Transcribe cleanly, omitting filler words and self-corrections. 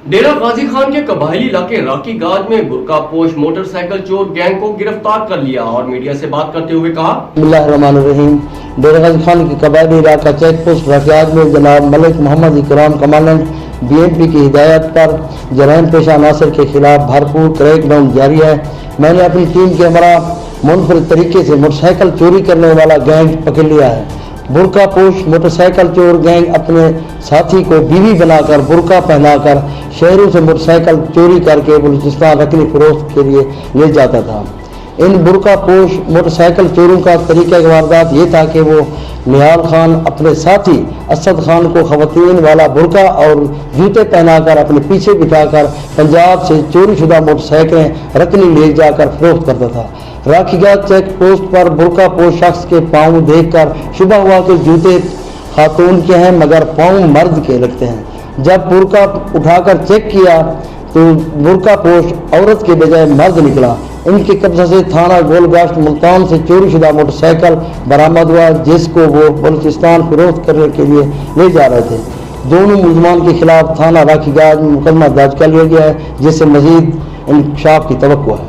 डेरा गाजी खान के कबायली इलाके राकी गाज में बुर्का पोश मोटरसाइकिल चोर गैंग को गिरफ्तार कर लिया और मीडिया से बात करते हुए कहा, बिस्मिल्लाहिर्रहमानिर्रहीम। डेरा गाजी खान के कबायली इलाका चेक पोस्ट राकी में जनाब मलिक मोहम्मद इकराम कमांडेंट BMP की हिदायत पर जराइम पेशा अनासर के खिलाफ भरपूर क्रैकडाउन जारी है। मैंने अपनी टीम के हमरा मुनफरिद तरीके से मोटरसाइकिल चोरी करने वाला गैंग पकड़ लिया है। बुर्का पोश मोटरसाइकिल चोर गैंग अपने साथी को बीवी बनाकर बुर्का पहनाकर शहरों से मोटरसाइकिल चोरी करके बलूचिस्तान रखनी फरोख्त के लिए ले जाता था। इन बुर्का पोश मोटरसाइकिल चोरों का तरीका वारदात ये था कि वो निहाल खान अपने साथी असद खान को खवातीन वाला बुर्का और जूते पहनाकर अपने पीछे बिठाकर पंजाब से चोरी शुदा मोटरसाइकिलें रकनी ले जाकर फरोख्त करता था। राखीगंज चेक पोस्ट पर बुर्का पोश शख्स के पाँव देखकर शुबह हुआ कि जूते खातून के हैं मगर पाँव मर्द के लगते हैं। जब बुर्का उठाकर चेक किया तो बुर्का पोश औरत के बजाय मर्द निकला। इनके कब्जा से थाना गोलगाश्त मुल्तान से चोरी शुदा मोटरसाइकिल बरामद हुआ जिसको वो बलूचिस्तान फरोख्त करने के लिए ले जा रहे थे। दोनों मुलजमान के खिलाफ थाना राखीगंज में मुकदमा दर्ज कर लिया गया है जिससे मजीद इंकशाफ की तवक्को है।